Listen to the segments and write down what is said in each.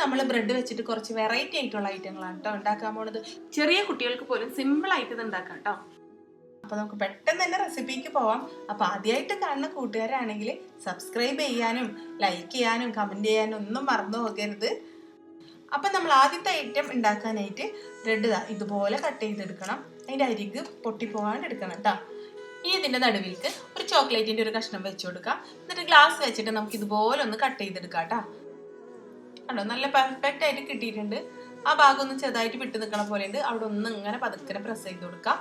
നമ്മൾ ബ്രെഡ് വെച്ചിട്ട് കുറച്ച് വെറൈറ്റി ആയിട്ടുള്ള ഐറ്റങ്ങളാണ് കേട്ടോ ഉണ്ടാക്കാൻ പോണത്. ചെറിയ കുട്ടികൾക്ക് പോലും സിമ്പിൾ ആയിട്ട് ഇത് ഉണ്ടാക്കാം കേട്ടോ. അപ്പൊ നമുക്ക് പെട്ടെന്ന് തന്നെ റെസിപ്പിക്ക് പോവാം. അപ്പൊ ആദ്യമായിട്ട് കാണുന്ന കൂട്ടുകാരാണെങ്കിൽ സബ്സ്ക്രൈബ് ചെയ്യാനും ലൈക്ക് ചെയ്യാനും കമന്റ് ചെയ്യാനും ഒന്നും മറന്നു പോകരുത്. അപ്പൊ നമ്മൾ ആദ്യത്തെ ഐറ്റം ഉണ്ടാക്കാനായിട്ട് ബ്രെഡ് ഇതുപോലെ കട്ട് ചെയ്തെടുക്കണം. അതിന്റെ അരിക് പൊട്ടിപ്പോകാണ്ട് എടുക്കണം കേട്ടോ. ഇനി ഇതിന്റെ നടുവിലേക്ക് ഒരു ചോക്ലേറ്റിന്റെ ഒരു കഷ്ണം വെച്ചു കൊടുക്കാം. എന്നിട്ട് ഗ്ലാസ് വെച്ചിട്ട് നമുക്ക് ഇതുപോലെ ഒന്ന് കട്ട് ചെയ്തെടുക്കാം കേട്ടോ. കണ്ടോ, നല്ല പെർഫെക്റ്റ് ആയിട്ട് കിട്ടിയിട്ടുണ്ട്. ആ ഭാഗം ഒന്ന് ചെറുതായിട്ട് വിട്ട് നിൽക്കണ പോലെ ഉണ്ട്. അവിടെ ഒന്ന് ഇങ്ങനെ പതുക്കെ പ്രസ് ചെയ്ത് കൊടുക്കാം.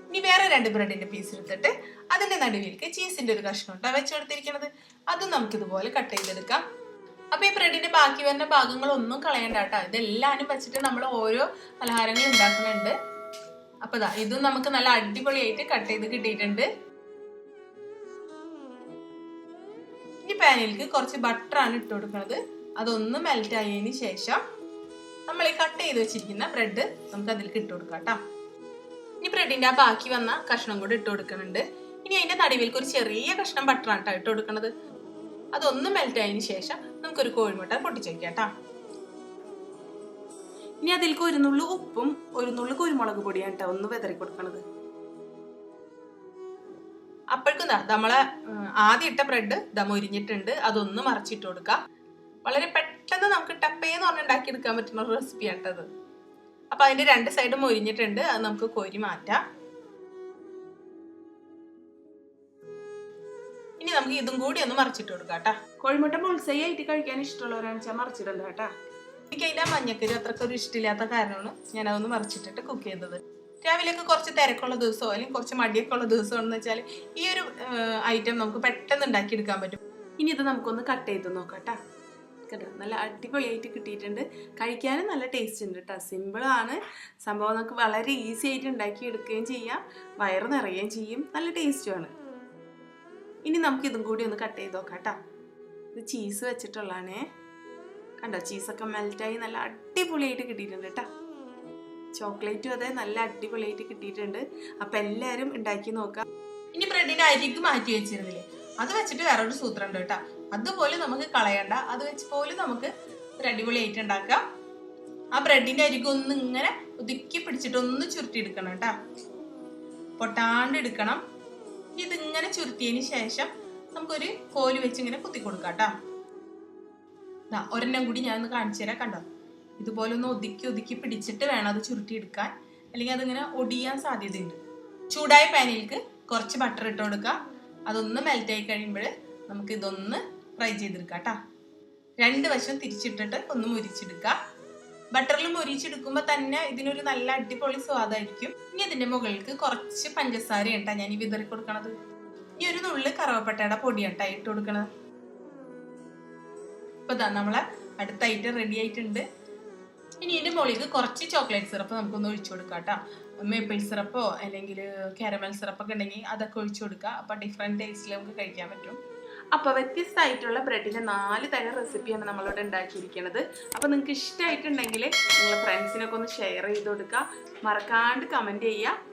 ഇനി വേറെ 2 ബ്രെഡിന്റെ പീസ് എടുത്തിട്ട് അതിന്റെ നടുവിലേക്ക് ചീസിന്റെ ഒരു കഷ്ണം ഉണ്ടാ വെച്ചു കൊടുത്തിരിക്കുന്നത്. അതും നമുക്ക് ഇതുപോലെ കട്ട് ചെയ്തെടുക്കാം. അപ്പൊ ഈ ബ്രെഡിന്റെ ബാക്കി വരുന്ന ഭാഗങ്ങളൊന്നും കളയണ്ട കേട്ടോ. ഇതെല്ലാനും വെച്ചിട്ട് നമ്മൾ ഓരോ പലഹാരങ്ങൾ ഉണ്ടാക്കുന്നുണ്ട്. അപ്പൊ ഇതും നമുക്ക് നല്ല അടിപൊളിയായിട്ട് കട്ട് ചെയ്ത് കിട്ടിയിട്ടുണ്ട്. ഇനി പാനിലേക്ക് കുറച്ച് ബട്ടറാണ് ഇട്ട് കൊടുക്കുന്നത്. അതൊന്ന് മെൽറ്റ് ആയതിനു ശേഷം നമ്മൾ ഈ കട്ട് ചെയ്ത് വെച്ചിരിക്കുന്ന ബ്രെഡ് നമുക്ക് അതിലേക്ക് ഇട്ട് കൊടുക്കാം കേട്ടോ. ഇനി ബ്രെഡിന്റെ ആ ബാക്കി വന്ന കഷ്ണം കൂടെ ഇട്ട് കൊടുക്കുന്നുണ്ട്. ഇനി അതിന്റെ നടുവിലേക്ക് ഒരു ചെറിയ കഷ്ണം ബട്ടറാണ് കേട്ടോ ഇട്ട് കൊടുക്കുന്നത്. അതൊന്ന് മെൽറ്റ് ആയതിനു ശേഷം നമുക്കൊരു കോഴിമുട്ട പൊട്ടിച്ച് വെക്കാം കേട്ടോ. ഇനി അതിലേക്ക് 1 നുള്ളു ഉപ്പും 1 നുള്ളു കുരുമുളക് പൊടിയാണ് കേട്ടോ ഒന്ന് വെതറി കൊടുക്കണത്. അപ്പോഴേക്കും നമ്മളെ ആദ്യം ഇട്ട ബ്രെഡ് മൊരിഞ്ഞിട്ടുണ്ട്. അതൊന്ന് മറിച്ചിട്ട് കൊടുക്കാം. വളരെ പെട്ടെന്ന് നമുക്ക് ടപ്പേന്ന് പറഞ്ഞ് ഉണ്ടാക്കിയെടുക്കാൻ പറ്റുന്ന ഒരു റെസിപ്പി ആട്ടത്. അപ്പൊ അതിന്റെ 2 സൈഡും മൊരിഞ്ഞിട്ടുണ്ട്. അത് നമുക്ക് കോരി മാറ്റാം. ഇനി നമുക്ക് ഇതും കൂടി ഒന്ന് മറിച്ചിട്ട് കൊടുക്കാം കേട്ടാ. കോഴിമുട്ട ബുൾസൈ ആയിട്ട് കഴിക്കാൻ ഇഷ്ടമുള്ളവരാണെന്ന് വെച്ചാൽ മറിച്ചിടണ്ട കേട്ടാ. എനിക്ക് അതിന്റെ മഞ്ഞക്കരി അത്രക്കൊരു ഇഷ്ടമില്ലാത്ത കാരണമാണ് ഞാൻ അതൊന്ന് മറിച്ചിട്ടിട്ട് കുക്ക് ചെയ്തത്. രാവിലെയൊക്കെ കുറച്ച് തിരക്കുള്ള ദിവസമോ അല്ലെങ്കിൽ കുറച്ച് മടിയൊക്കെ ഉള്ള ദിവസമാണെന്ന് വെച്ചാൽ ഈ ഒരു ഐറ്റം നമുക്ക് പെട്ടെന്ന് ഉണ്ടാക്കിയെടുക്കാൻ പറ്റും. ഇനി ഇത് നമുക്കൊന്ന് കട്ട് ചെയ്ത് നോക്കാം കേട്ടോ. കേട്ടോ, നല്ല അടിപൊളിയായിട്ട് കിട്ടിയിട്ടുണ്ട്. കഴിക്കാനും നല്ല ടേസ്റ്റ് ഉണ്ട് കേട്ടോ. സിമ്പിളാണ് സംഭവം. നമുക്ക് വളരെ ഈസി ആയിട്ട് ഉണ്ടാക്കി എടുക്കുകയും ചെയ്യാം. വയറ് നിറയുകയും ചെയ്യും. നല്ല ടേസ്റ്റുമാണ്. ഇനി നമുക്ക് ഇതും കൂടി ഒന്ന് കട്ട് ചെയ്ത് നോക്കാം കേട്ടോ. ഇത് ചീസ് വെച്ചിട്ടുള്ളതാണേ. കണ്ടോ, ചീസൊക്കെ മെൽറ്റായി നല്ല അടിപൊളിയായിട്ട് കിട്ടിയിട്ടുണ്ട് കേട്ടോ. ചോക്ലേറ്റും അതെ നല്ല അടിപൊളിയായിട്ട് കിട്ടിയിട്ടുണ്ട്. അപ്പൊ എല്ലാവരും ഉണ്ടാക്കി നോക്കാം. ഇനി ബ്രെഡിന്റെ അരിക്ക് മാറ്റി വെച്ചിരുന്നില്ലേ, അത് വെച്ചിട്ട് വേറൊരു സൂത്രം ഉണ്ട് കേട്ടോ. അതുപോലെ നമുക്ക് കളയണ്ട. അത് വെച്ച് പോലും നമുക്ക് ഒരു അടിപൊളിയായിട്ട് ഉണ്ടാക്കാം. ആ ബ്രെഡിന്റെ അരിക്ക് ഒന്ന് ഇങ്ങനെ ഒതുക്കി പിടിച്ചിട്ട് ഒന്ന് ചുരുട്ടി എടുക്കണം കേട്ടോ. പൊട്ടാണ്ട് എടുക്കണം. ഇതിങ്ങനെ ചുരുട്ടിയതിന് ശേഷം നമുക്കൊരു കോല് വെച്ച് ഇങ്ങനെ കുത്തി കൊടുക്കാം കേട്ടോ. ഒരെണ്ണം കൂടി ഞാൻ ഒന്ന് കാണിച്ചു തരാം. കണ്ടോ, ഇതുപോലെ ഒന്ന് ഒതുക്കി പിടിച്ചിട്ട് വേണം അത് ചുരുട്ടി എടുക്കാൻ, അല്ലെങ്കിൽ അതിങ്ങനെ ഒടിയാൻ സാധ്യതയുണ്ട്. ചൂടായ പാനിലേക്ക് കുറച്ച് ബട്ടർ ഇട്ട് കൊടുക്കുക. അതൊന്ന് മെൽറ്റ് ആയി കഴിയുമ്പോൾ നമുക്ക് ഇതൊന്ന് ഫ്രൈ ചെയ്തെടുക്കാം കേട്ടോ. 2 വശം തിരിച്ചിട്ടിട്ട് ഒന്ന് മുരിച്ചെടുക്കുക. ബട്ടറിൽ മുരിച്ചെടുക്കുമ്പോൾ തന്നെ ഇതിനൊരു നല്ല അടിപൊളി സ്വാദായിരിക്കും. ഇനി ഇതിന്റെ മുകളിലേക്ക് കുറച്ച് പഞ്ചസാര കേട്ടാ ഞാൻ ഈ വിതറി കൊടുക്കണത്. ഇനി ഒരു നുള്ളു കറുവപ്പട്ടയുടെ പൊടിയാട്ടാ ഇട്ട് കൊടുക്കണത്. ഇപ്പൊ നമ്മളെ അടുത്ത ഐറ്റം റെഡി ആയിട്ടുണ്ട്. ഇനി ഇതിന്റെ മുകളിലേക്ക് കുറച്ച് ചോക്ലേറ്റ് സിറപ്പ് നമുക്കൊന്ന് ഒഴിച്ചു കൊടുക്കാം കേട്ടോ. മേപ്പിൾ സിറപ്പോ അല്ലെങ്കിൽ കാരമൽ സിറപ്പൊക്കെ ഉണ്ടെങ്കിൽ അതൊക്കെ ഒഴിച്ചു കൊടുക്കുക. അപ്പൊ ഡിഫറെന്റ് ടേസ്റ്റിൽ നമുക്ക് കഴിക്കാൻ പറ്റും. അപ്പൊ വ്യത്യസ്തമായിട്ടുള്ള ബ്രെഡിന്റെ 4 തരം റെസിപ്പിയാണ് നമ്മളിവിടെ ഉണ്ടാക്കിയിരിക്കുന്നത്. അപ്പൊ നിങ്ങൾക്ക് ഇഷ്ടമായിട്ടുണ്ടെങ്കിൽ നിങ്ങളെ ഫ്രണ്ട്സിനൊക്കെ ഒന്ന് ഷെയർ ചെയ്ത് കൊടുക്കുക. മറക്കാണ്ട് കമന്റ് ചെയ്യുക.